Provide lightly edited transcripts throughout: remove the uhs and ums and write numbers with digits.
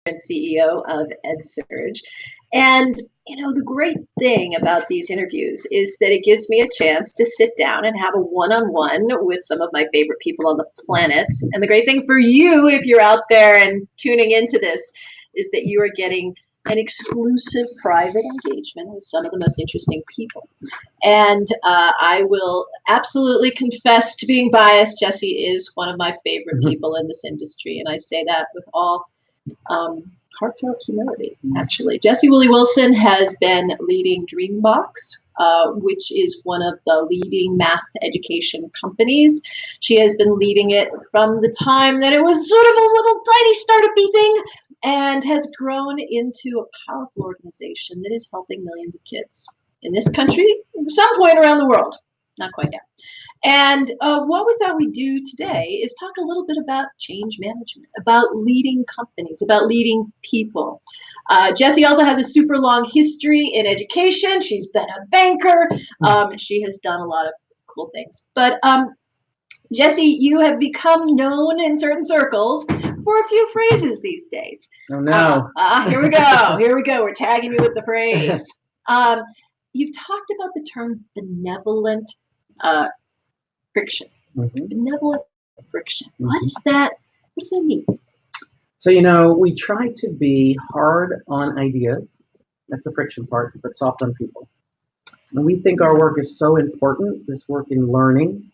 and CEO of EdSurge. And, the great thing about these interviews is that it gives me a chance to sit down and have a one-on-one with some of my favorite people on the planet. And the great thing for you, if you're out there and tuning into this, is that you are getting an exclusive private engagement with some of the most interesting people. And I will absolutely confess to being biased. Jessie is one of my favorite people in this industry, and I say that with all heartfelt humility, actually. Jessie Woolley-Wilson has been leading DreamBox, which is one of the leading math education companies. She has been leading it from the time that it was sort of a little tiny startup-y thing, and has grown into a powerful organization that is helping millions of kids in this country, at some point around the world. Not quite yet. And what we thought we'd do today is talk a little bit about change management, about leading companies, about leading people. Jessie also has a super long history in education. She's been a banker. She has done a lot of cool things. But Jessie, you have become known in certain circles for a few phrases these days. Oh, no. Here we go. Here we go. We're tagging you with the phrase. You've talked about the term benevolent friction. Benevolent friction. What is that? What does that mean? So, we try to be hard on ideas. That's the friction part, but soft on people. And we think our work is so important, this work in learning.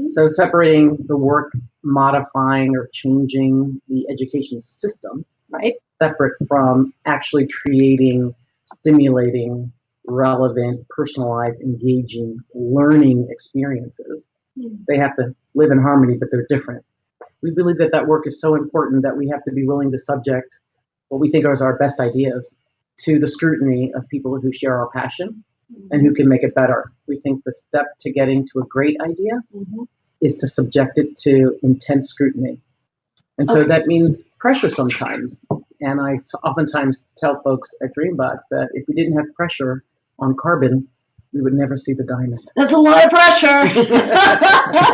So separating the work, modifying or changing the education system, right, separate from actually creating, stimulating, relevant, personalized, engaging learning experiences. They have to live in harmony, but they're different. We believe that work is so important that we have to be willing to subject what we think are our best ideas to the scrutiny of people who share our passion and who can make it better. We think the step to getting to a great idea is to subject it to intense scrutiny. And so that means pressure sometimes. And I oftentimes tell folks at DreamBox that if we didn't have pressure on carbon, we would never see the diamond. That's a lot of pressure.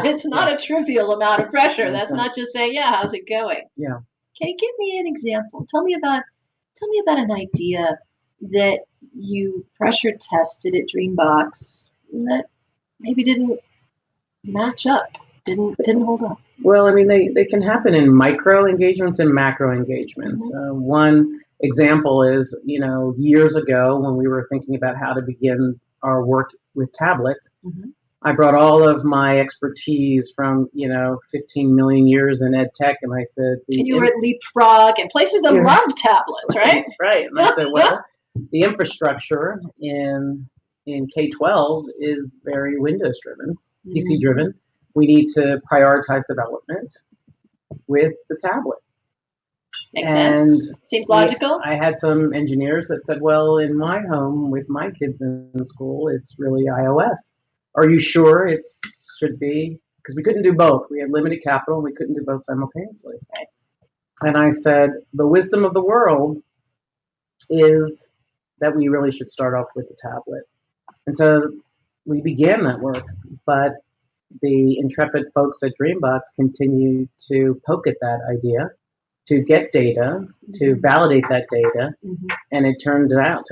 It's not a trivial amount of pressure. That's not just saying, yeah, how's it going? Yeah. Can you give me an example? Tell me about an idea that you pressure tested at DreamBox that maybe didn't match up, didn't hold up. Well, I mean, they can happen in micro engagements and macro engagements. One example is, years ago when we were thinking about how to begin our work with tablets, I brought all of my expertise from, 15 million years in ed tech, and I said... And you were at Leapfrog and places that love tablets, right? Right. And I said, well, the infrastructure in K-12 is very Windows-driven, PC-driven. We need to prioritize development with the tablet. Makes sense. Seems logical. I had some engineers that said, well, in my home with my kids in school, it's really iOS. Are you sure it should be? Because we couldn't do both. We had limited capital and we couldn't do both simultaneously. Right. And I said, the wisdom of the world is that we really should start off with the tablet. And so we began that work, but the intrepid folks at DreamBox continue to poke at that idea, to get data, to validate that data, and it turns out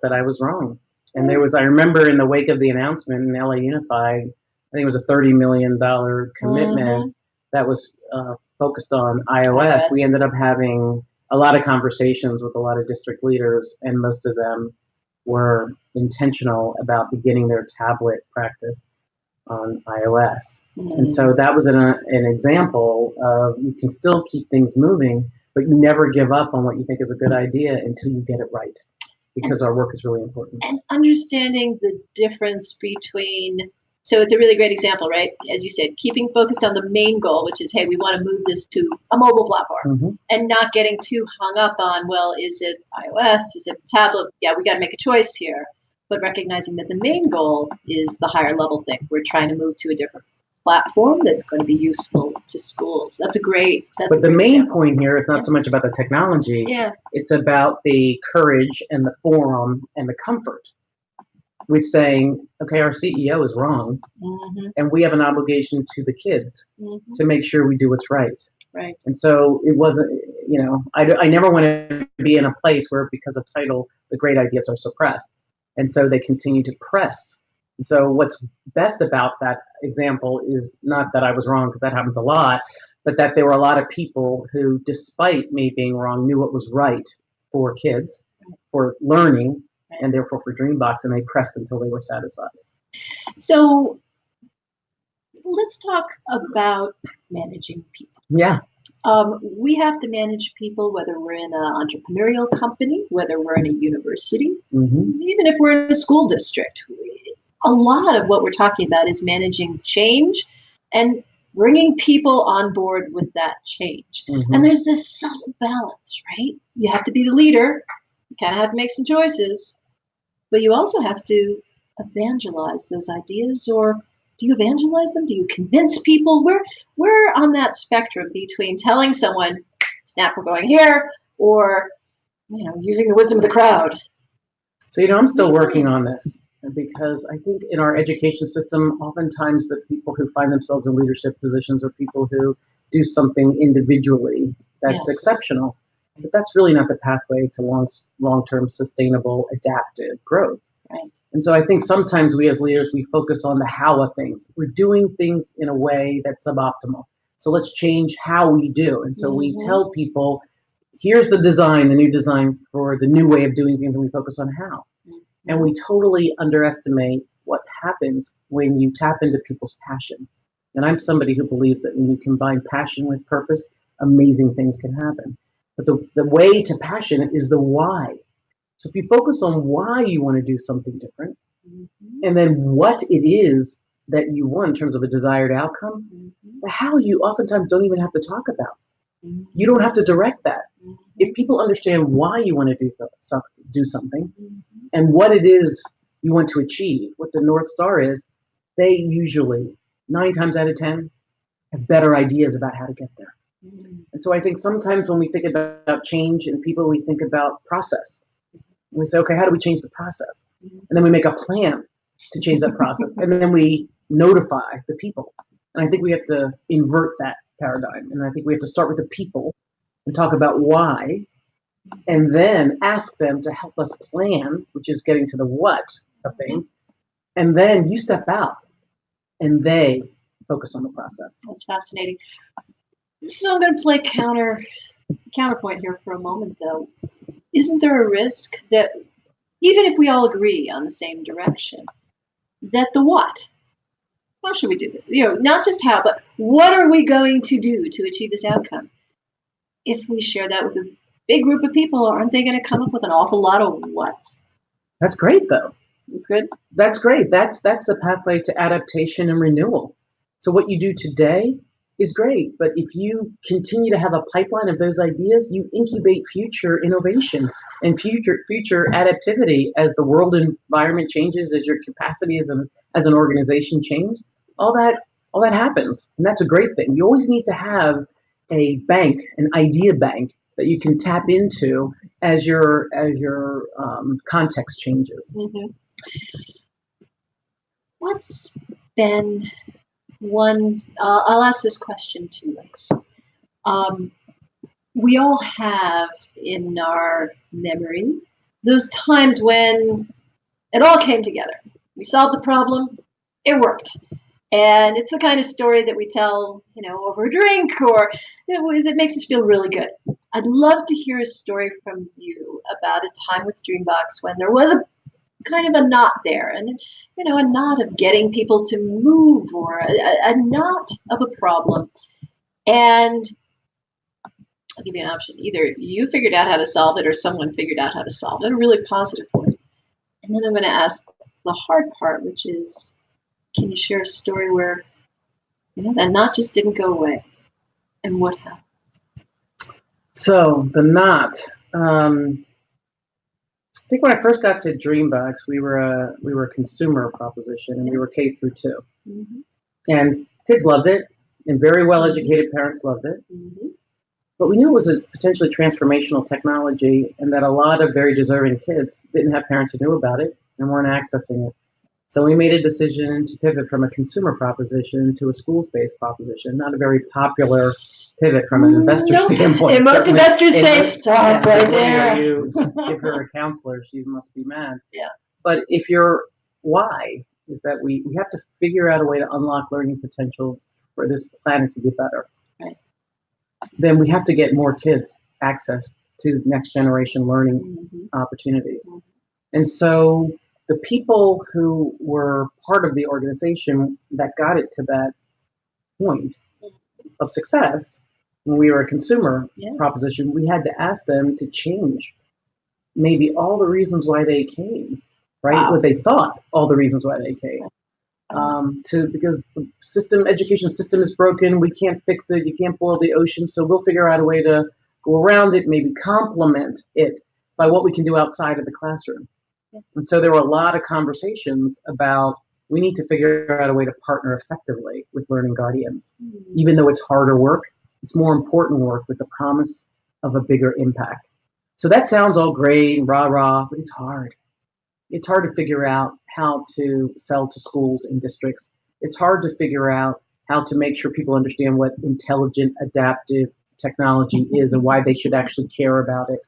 that I was wrong. And I remember in the wake of the announcement in LA Unified, I think it was a $30 million commitment that was focused on iOS. We ended up having a lot of conversations with a lot of district leaders, and most of them were intentional about beginning their tablet practice on iOS. And so that was an example of you can still keep things moving, but you never give up on what you think is a good idea until you get it right, because our work is really important. And understanding the difference between, so it's a really great example, right? As you said, keeping focused on the main goal, which is, hey, we want to move this to a mobile platform, and not getting too hung up on, well, is it iOS? Is it the tablet? Yeah, we got to make a choice here. But recognizing that the main goal is the higher level thing. We're trying to move to a different platform that's going to be useful to schools. That's a great But the main point here is not so much about the technology. It's about the courage and the forum and the comfort with saying, okay, our CEO is wrong, and we have an obligation to the kids to make sure we do what's right. Right. And so it wasn't, I never want to be in a place where, because of title, the great ideas are suppressed. And so they continue to press. And so what's best about that example is not that I was wrong, because that happens a lot, but that there were a lot of people who, despite me being wrong, knew what was right for kids, for learning, and therefore for DreamBox, and they pressed until they were satisfied. So let's talk about managing people. Yeah. We have to manage people, whether we're in an entrepreneurial company, whether we're in a university, even if we're in a school district. A lot of what we're talking about is managing change and bringing people on board with that change. And there's this subtle balance, right? You have to be the leader. You kind of have to make some choices, but you also have to evangelize those ideas. Or do you evangelize them? Do you convince people? We're on that spectrum between telling someone, snap, we're going here, or using the wisdom of the crowd. So I'm still working on this, because I think in our education system, oftentimes the people who find themselves in leadership positions are people who do something individually that's exceptional, but that's really not the pathway to long-term sustainable adaptive growth. Right. And so I think sometimes we as leaders, we focus on the how of things. We're doing things in a way that's suboptimal. So let's change how we do. And so we tell people, here's the design, the new design for the new way of doing things, and we focus on how. And we totally underestimate what happens when you tap into people's passion. And I'm somebody who believes that when you combine passion with purpose, amazing things can happen. But the way to passion is the why. So if you focus on why you want to do something different, and then what it is that you want in terms of a desired outcome, the how you oftentimes don't even have to talk about. You don't have to direct that. If people understand why you want to do something, and what it is you want to achieve, what the North Star is, they usually, 9 times out of 10, have better ideas about how to get there. And so I think sometimes when we think about change in people, we think about process. And we say, okay, how do we change the process? And then we make a plan to change that process. And then we notify the people. And I think we have to invert that paradigm. And I think we have to start with the people and talk about why, and then ask them to help us plan, which is getting to the what of things. And then you step out and they focus on the process. That's fascinating. So I'm going to play counterpoint here for a moment, though. Isn't there a risk that even if we all agree on the same direction, that the what? How should we do this? Not just how, but what are we going to do to achieve this outcome? If we share that with a big group of people, aren't they going to come up with an awful lot of whats? That's great, though. That's good. That's great. That's the pathway to adaptation and renewal. So what you do today is great, but if you continue to have a pipeline of those ideas, you incubate future innovation and future adaptivity as the world environment changes, as your capacity as an organization change. All that happens, and that's a great thing. You always need to have a bank, an idea bank, that you can tap into as your context changes. What's been one? I'll ask this question too, Lex. We all have in our memory those times when it all came together. We solved a problem, it worked. And it's the kind of story that we tell, over a drink, or that makes us feel really good. I'd love to hear a story from you about a time with DreamBox when there was a kind of a knot there, and a knot of getting people to move, or a knot of a problem. And I'll give you an option. Either you figured out how to solve it, or someone figured out how to solve it, a really positive one. And then I'm going to ask the hard part, which is, can you share a story where that knot just didn't go away, and what happened? So the knot. I think when I first got to DreamBox, we were a consumer proposition, and we were K through 2, and kids loved it, and very well educated parents loved it. But we knew it was a potentially transformational technology, and that a lot of very deserving kids didn't have parents who knew about it and weren't accessing it. So we made a decision to pivot from a consumer proposition to a schools-based proposition, not a very popular pivot from an investor standpoint. And most investors say, stop right there. You give her a counselor, she must be mad. Yeah. But if your why is that we have to figure out a way to unlock learning potential for this planet to get better, right, then we have to get more kids access to next generation learning opportunities. And so the people who were part of the organization that got it to that point of success, when we were a consumer proposition, we had to ask them to change maybe all the reasons why they came, right? What they thought, all the reasons why they came. Because the education system is broken, we can't fix it, you can't boil the ocean, so we'll figure out a way to go around it, maybe complement it by what we can do outside of the classroom. And so there were a lot of conversations about we need to figure out a way to partner effectively with learning guardians. Even though it's harder work, it's more important work with the promise of a bigger impact. So that sounds all great and rah-rah, but it's hard. It's hard to figure out how to sell to schools and districts. It's hard to figure out how to make sure people understand what intelligent, adaptive technology is and why they should actually care about it.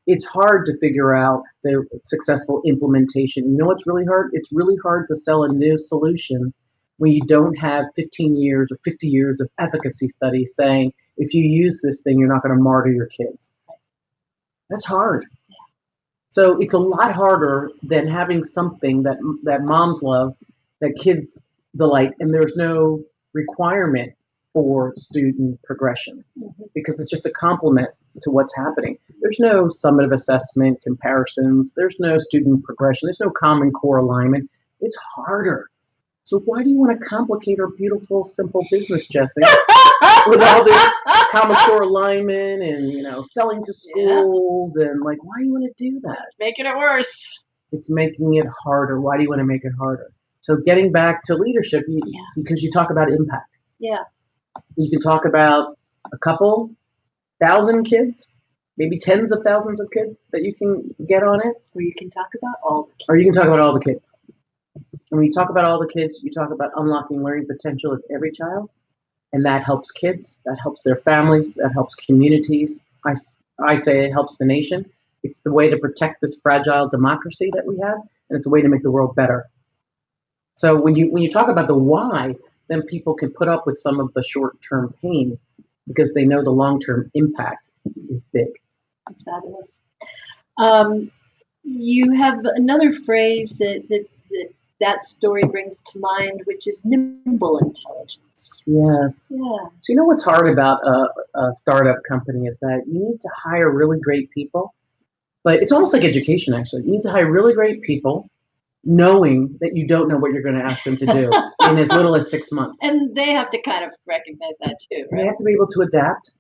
It's hard to figure out the successful implementation. You know what's really hard? It's really hard to sell a new solution when you don't have 15 years or 50 years of efficacy studies saying, if you use this thing, you're not going to martyr your kids. That's hard. So it's a lot harder than having something that moms love, that kids delight, and there's no requirement for student progression because it's just a complement to what's happening. There's no summative assessment comparisons. There's no student progression. There's no common core alignment. It's harder. So why do you want to complicate our beautiful, simple business, Jessie, with all this common core alignment and selling to schools and why do you want to do that? It's making it worse. It's making it harder. Why do you want to make it harder? So getting back to leadership, because you talk about impact. Yeah. You can talk about a couple thousand kids, maybe tens of thousands of kids that you can get on it. Or you can talk about all the kids. Or you can talk about all the kids. And when you talk about all the kids, you talk about unlocking learning potential of every child. And that helps kids, that helps their families, that helps communities. I say it helps the nation. It's the way to protect this fragile democracy that we have, and it's a way to make the world better. So when you talk about the why, then people can put up with some of the short-term pain because they know the long-term impact is big. That's fabulous. You have another phrase that story brings to mind, which is nimble intelligence. Yes. Yeah. So you know what's hard about a startup company is that you need to hire really great people, but it's almost like education, actually. You need to hire really great people knowing that you don't know what you're going to ask them to do in as little as 6 months. And they have to kind of recognize that too, right? They have to be able to adapt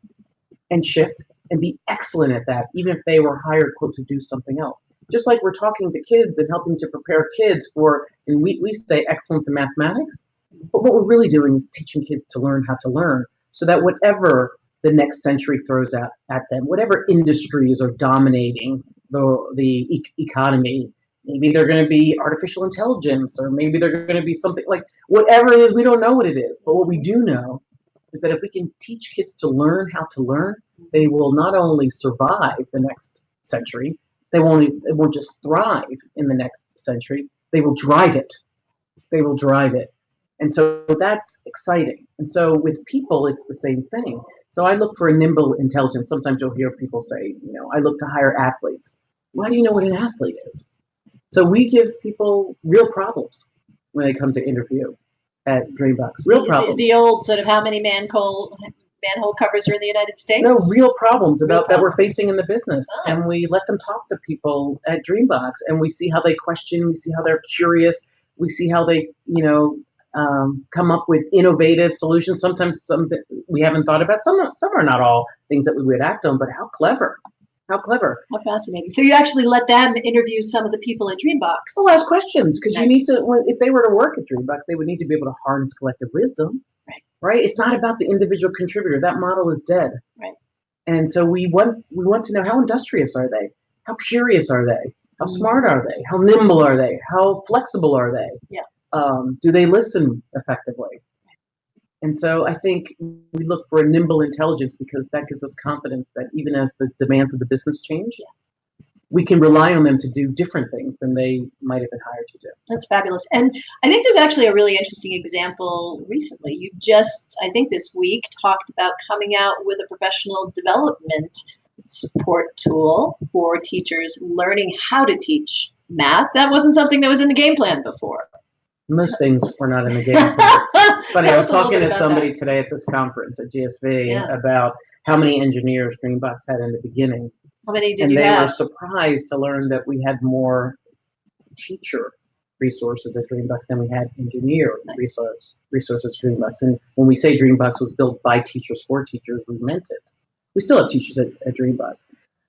and shift and be excellent at that, even if they were hired, quote, to do something else. Just like we're talking to kids and helping to prepare kids for, and we say excellence in mathematics, but what we're really doing is teaching kids to learn how to learn so that whatever the next century throws at them, whatever industries are dominating the economy, maybe they're going to be artificial intelligence, or maybe they're going to be something like whatever it is, we don't know what it is. But what we do know is that if we can teach kids to learn how to learn, they will not only survive the next century, they won't just thrive in the next century, they will drive it. They will drive it. And so that's exciting. And so with people, it's the same thing. So I look for a nimble intelligence. Sometimes you'll hear people say, I look to hire athletes. Why do you know what an athlete is? So we give people real problems when they come to interview at DreamBox. Real problems. The old sort of how many manhole covers are in the United States? No, real problems that we're facing in the business. Oh. And we let them talk to people at DreamBox, and we see how they question, we see how they're curious, we see how they, come up with innovative solutions. Sometimes some that we haven't thought about. Some are not all things that we would act on, but how clever. How clever. How fascinating. So you actually let them interview some of the people at DreamBox. Well, ask questions, because you need to, if they were to work at DreamBox, they would need to be able to harness collective wisdom. Right? It's not about the individual contributor. That model is dead. Right. And so we want to know, how industrious are they? How curious are they? How smart are they? How nimble are they? How flexible are they? Yeah. Do they listen effectively? And so I think we look for a nimble intelligence because that gives us confidence that even as the demands of the business change, we can rely on them to do different things than they might have been hired to do. That's fabulous. And I think there's actually a really interesting example recently. You just, I think this week, talked about coming out with a professional development support tool for teachers learning how to teach math. That wasn't something that was in the game plan before. Most things were not in the game plan. It's funny, I was talking to somebody today at this conference at GSV about how many engineers DreamBox had in the beginning. How many did and you they have? were surprised to learn that we had more teacher resources at DreamBox than we had engineer resources at DreamBox. And when we say DreamBox was built by teachers for teachers, we meant it. We still have teachers at DreamBox.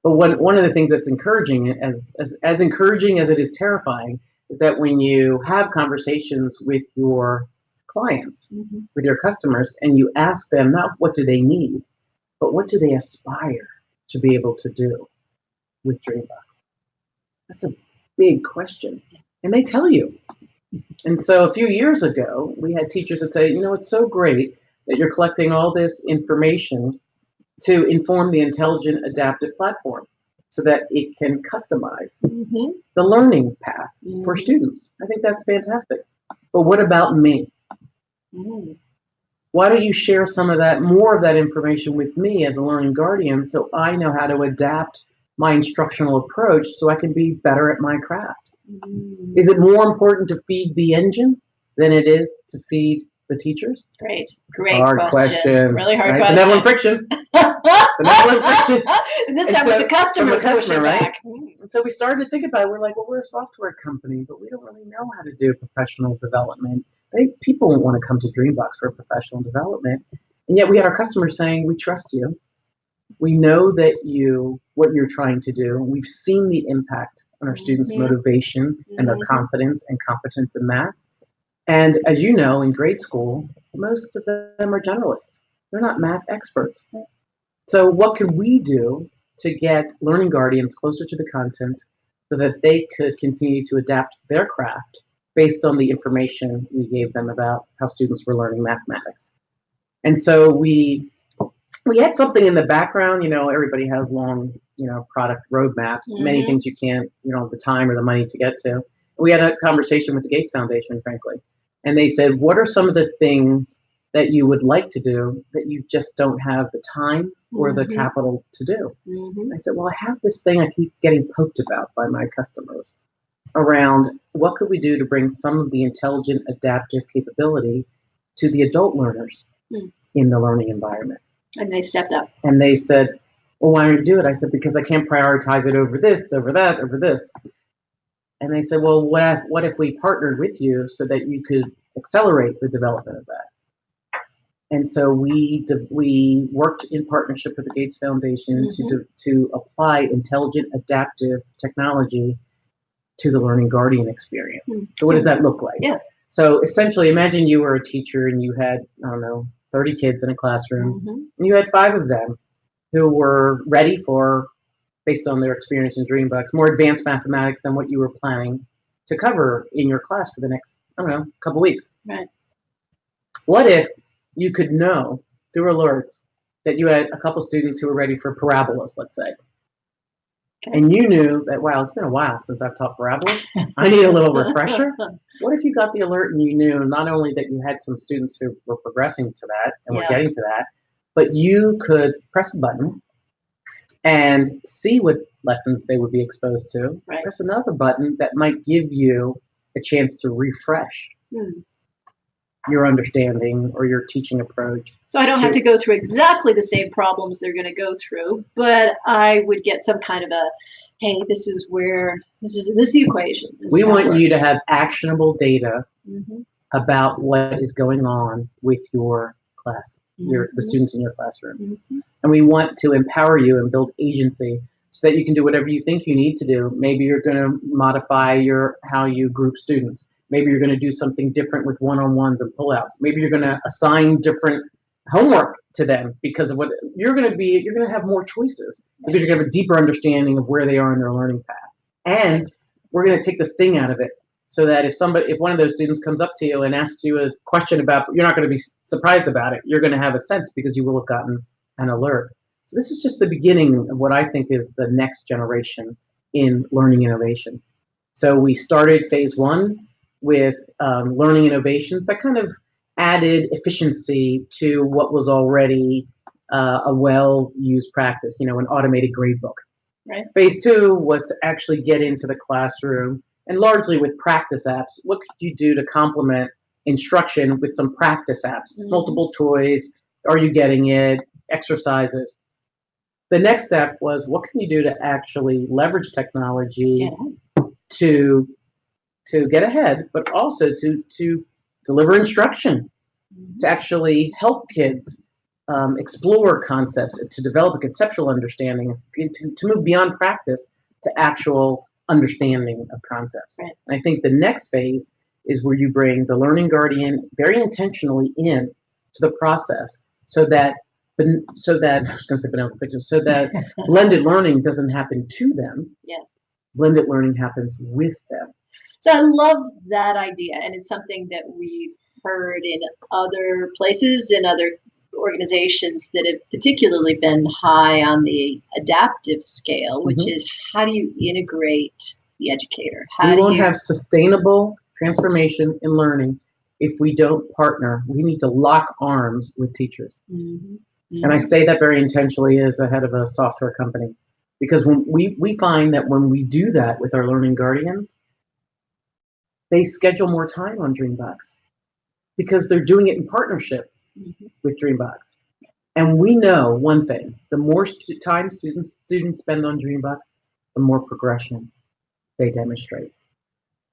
But one of the things that's encouraging, as encouraging as it is terrifying, is that when you have conversations with your clients, with your customers, and you ask them not what do they need, but what do they aspire to be able to do with DreamBox? That's a big question. And they tell you. And so a few years ago, we had teachers that say, you know, it's so great that you're collecting all this information to inform the intelligent adaptive platform so that it can customize the learning path for students. I think that's fantastic. But what about me? Why don't you share some of that, more of that information with me as a learning guardian so I know how to adapt my instructional approach so I can be better at my craft? Is it more important to feed the engine than it is to feed the teachers? Great hard question. Really hard right? question. Benevolent friction. Benevolent friction. And this time with the customer pushing right? back. And so we started to think about it. We're like, well, we're a software company, but we don't really know how to do professional development. People want to come to DreamBox for professional development. And yet we had our customers saying, we trust you. We know that what you're trying to do. We've seen the impact on our students' motivation and their confidence and competence in math. And as you know, in grade school, most of them are generalists. They're not math experts. So what could we do to get learning guardians closer to the content so that they could continue to adapt their craft based on the information we gave them about how students were learning mathematics? And so we had something in the background. You know, everybody has long, product roadmaps, many things you can't, have the time or the money to get to. We had a conversation with the Gates Foundation, frankly, and they said, what are some of the things that you would like to do that you just don't have the time or the capital to do? I said, well, I have this thing I keep getting poked about by my customers around what could we do to bring some of the intelligent adaptive capability to the adult learners in the learning environment. And they stepped up. And they said, well, why don't you do it? I said, because I can't prioritize it over this, over that, over this. And they said, well, what if we partnered with you so that you could accelerate the development of that? And so we worked in partnership with the Gates Foundation to apply intelligent adaptive technology to the learning guardian experience. So what does that look like? So essentially, imagine you were a teacher and you had, 30 kids in a classroom, and you had 5 of them who were ready for, based on their experience in DreamBox, more advanced mathematics than what you were planning to cover in your class for the next, couple weeks. Right. What if you could know through alerts that you had a couple students who were ready for parabolas, let's say, and you knew that, wow, it's been a while since I've taught parabolas. I need a little refresher. What if you got the alert and you knew not only that you had some students who were progressing to that and were getting to that, but you could press a button and see what lessons they would be exposed to. Right. Press another button that might give you a chance to refresh your understanding or your teaching approach. So I don't have to go through exactly the same problems they're going to go through, but I would get some kind of a, hey, this is the equation. We want you to have actionable data about what is going on with your class, the students in your classroom. And we want to empower you and build agency so that you can do whatever you think you need to do. Maybe you're going to modify how you group students. Maybe you're going to do something different with one-on-ones and pullouts. Maybe you're going to assign different homework to them because of what you're going to have more choices because you're going to have a deeper understanding of where they are in their learning path. And we're going to take the sting out of it so that if one of those students comes up to you and asks you a question about, you're not going to be surprised about it. You're going to have a sense because you will have gotten an alert. So this is just the beginning of what I think is the next generation in learning innovation. So we started phase one with learning innovations that kind of added efficiency to what was already a well-used practice, an automated gradebook. Right. Phase two was to actually get into the classroom, and largely with practice apps. What could you do to complement instruction with some practice apps? Multiple choice, are you getting it, exercises. The next step was, what can you do to actually leverage technology to get ahead, but also to deliver instruction, to actually help kids explore concepts, to develop a conceptual understanding, to move beyond practice to actual understanding of concepts. Right. And I think the next phase is where you bring the learning guardian very intentionally in to the process, so that blended learning doesn't happen to them. Yes. Blended learning happens with them. So I love that idea, and it's something that we've heard in other places, in other organizations that have particularly been high on the adaptive scale, which is, how do you integrate the educator? We won't have sustainable transformation in learning if we don't partner. We need to lock arms with teachers. And I say that very intentionally as the head of a software company, because when we find that when we do that with our learning guardians, they schedule more time on DreamBox because they're doing it in partnership with DreamBox. And we know one thing: the more time students spend on DreamBox, the more progression they demonstrate.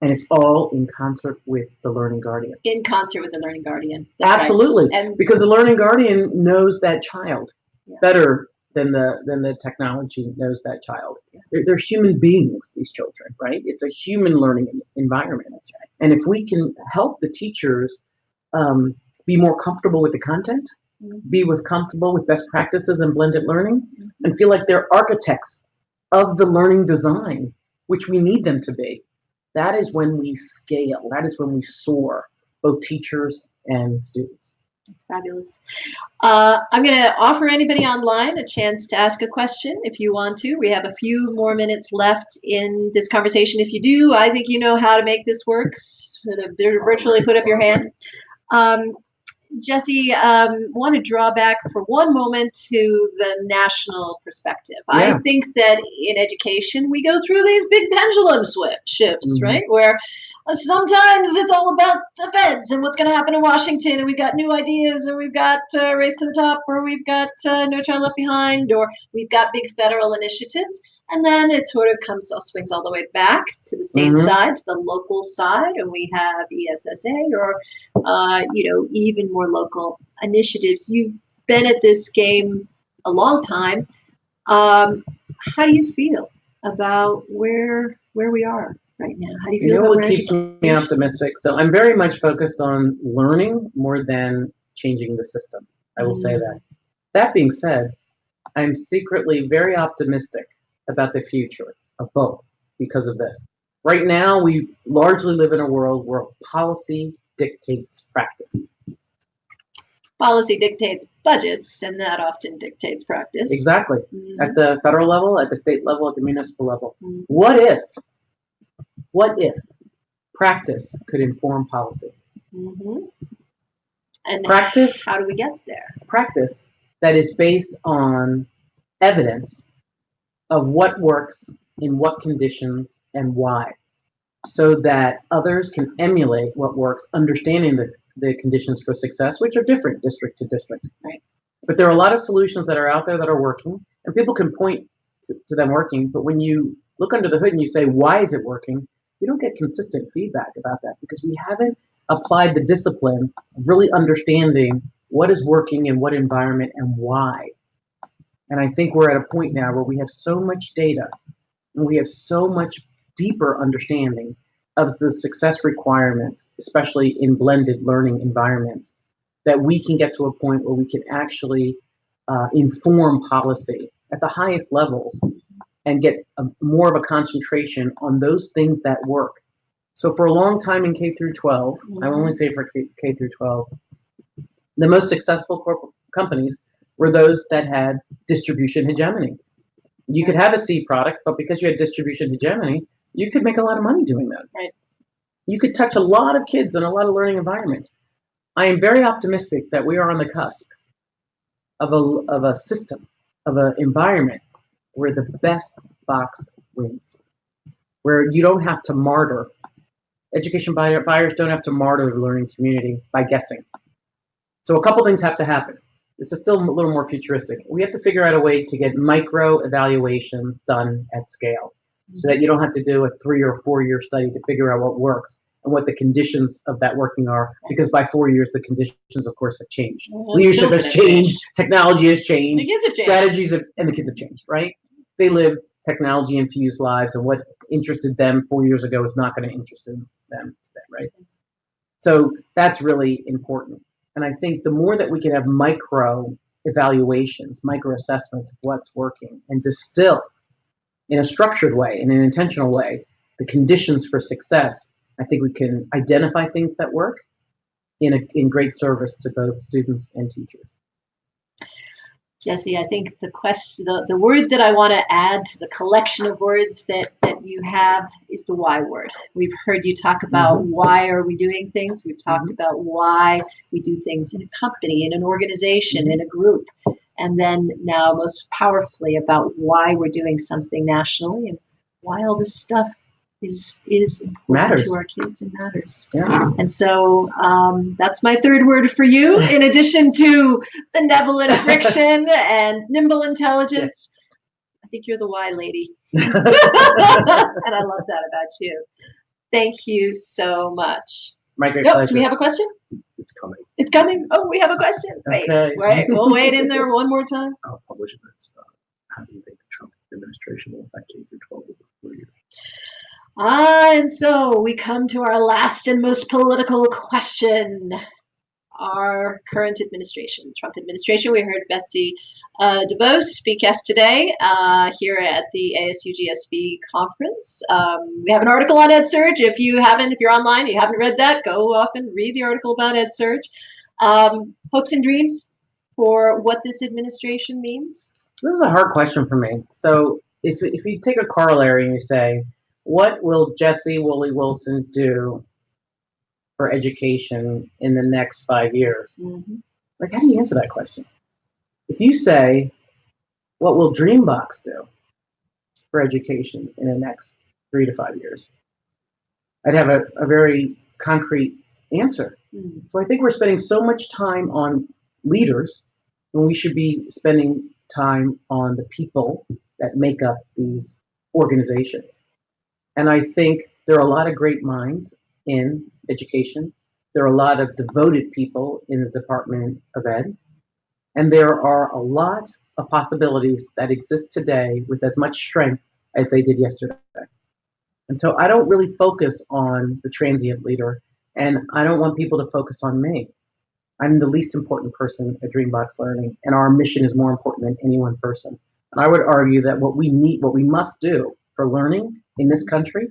And it's all in concert with the learning guardian. In concert with the learning guardian. That's Absolutely. Right. And because the learning guardian knows that child better than the technology knows that child. They're human beings, these children, right? It's a human learning environment. That's right. And if we can help the teachers be more comfortable with the content, be comfortable with best practices and blended learning, and feel like they're architects of the learning design, which we need them to be, that is when we scale. That is when we soar, both teachers and students. That's fabulous. I'm going to offer anybody online a chance to ask a question if you want to. We have a few more minutes left in this conversation. If you do, I think you know how to make this work. Virtually put up your hand. Jessie, want to draw back for one moment to the national perspective. I think that in education, we go through these big pendulum shifts, right? Where sometimes it's all about the feds and what's going to happen in Washington, and we've got new ideas, and we've got Race to the Top, or we've got No Child Left Behind, or we've got big federal initiatives. And then it sort of swings all the way back to the state side, to the local side, and we have ESSA or, even more local initiatives. You've been at this game a long time. How do you feel about where we are right now? How do you feel about what keeps me optimistic? So I'm very much focused on learning more than changing the system. I will say that. That being said, I'm secretly very optimistic about the future of both because of this. Right now, we largely live in a world where policy dictates practice. Policy dictates budgets, and that often dictates practice. Exactly. At the federal level, at the state level, at the municipal level. What if practice could inform policy? And practice, how do we get there? Practice that is based on evidence of what works in what conditions and why, so that others can emulate what works, understanding the conditions for success, which are different district to district. Right. But there are a lot of solutions that are out there that are working, and people can point to them working, but when you look under the hood and you say, why is it working, you don't get consistent feedback about that, because we haven't applied the discipline of really understanding what is working in what environment and why. And I think we're at a point now where we have so much data and we have so much deeper understanding of the success requirements, especially in blended learning environments, that we can get to a point where we can actually inform policy at the highest levels and get more of a concentration on those things that work, So for a long time in K through 12, I will only say for K through 12, the most successful corporate companies were those that had distribution hegemony. You could have a C product, but because you had distribution hegemony, you could make a lot of money doing that. Right. You could touch a lot of kids in a lot of learning environments. I am very optimistic that we are on the cusp of a system, of an environment where the best box wins, where you don't have to martyr. Education buyers don't have to martyr the learning community by guessing. So a couple things have to happen. This is still a little more futuristic. We have to figure out a way to get micro evaluations done at scale so that you don't have to do a 3 or 4 year study to figure out what works and what the conditions of that working are, because by 4 years, the conditions, of course, have changed. Leadership has changed, technology has changed, The kids have changed. strategies have, and the kids have changed, right? They live technology-infused lives, and what interested them 4 years ago is not going to interest them today, right? So that's really important. And I think the more that we can have micro evaluations, micro assessments of what's working, and distill in a structured way, in an intentional way, the conditions for success, I think we can identify things that work in great service to both students and teachers. Jessie, I think the word that I want to add to the collection of words that you have is the why word. We've heard you talk about why are we doing things. We've talked about why we do things in a company, in an organization, in a group. And then now most powerfully about why we're doing something nationally and why all this stuff is important to our kids and matters. Yeah. And so that's my third word for you, in addition to benevolent friction and nimble intelligence. I think you're the why lady. And I love that about you. Thank you so much. My great pleasure. Do we have a question? It's coming. It's coming. Oh, we have a question. Wait, Okay. wait. We'll wait in there one more time. I'll publish it. How do you think the Trump administration will affect K through 12 over 4 years? And so we come to our last and most political question. Our current administration, Trump administration. We heard Betsy DeVos speak yesterday here at the ASU+GSV conference. We have an article on EdSurge. If you're online, you haven't read that, go off and read the article about EdSurge. Hopes and dreams for what this administration means? This is a hard question for me. So if you take a corollary and you say, what will Jessie Woolley-Wilson do for education in the next 5 years? Like, how do you answer that question? If you say, what will DreamBox do for education in the next 3 to 5 years? I'd have a very concrete answer. So I think we're spending so much time on leaders when we should be spending time on the people that make up these organizations. And I think there are a lot of great minds in education. There are a lot of devoted people in the Department of Ed. And there are a lot of possibilities that exist today with as much strength as they did yesterday. And so I don't really focus on the transient leader, and I don't want people to focus on me. I'm the least important person at DreamBox Learning, and our mission is more important than any one person. And I would argue that what we must do for learning in this country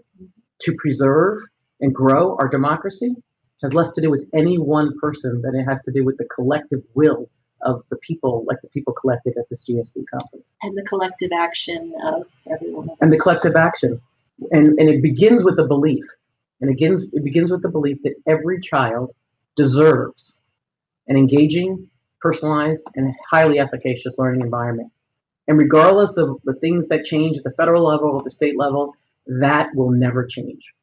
to preserve and grow our democracy has less to do with any one person than it has to do with the collective will of the people, like the people collected at this GSV conference. And the collective action of everyone else. And the collective action. And it begins with the belief. And it begins with the belief that every child deserves an engaging, personalized, and highly efficacious learning environment. And regardless of the things that change at the federal level, at the state level, that will never change.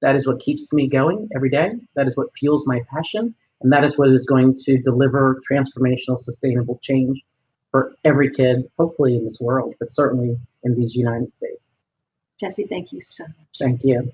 That is what keeps me going every day. That is what fuels my passion. And that is what is going to deliver transformational, sustainable change for every kid, hopefully in this world, but certainly in these United States. Jessie, thank you so much. Thank you.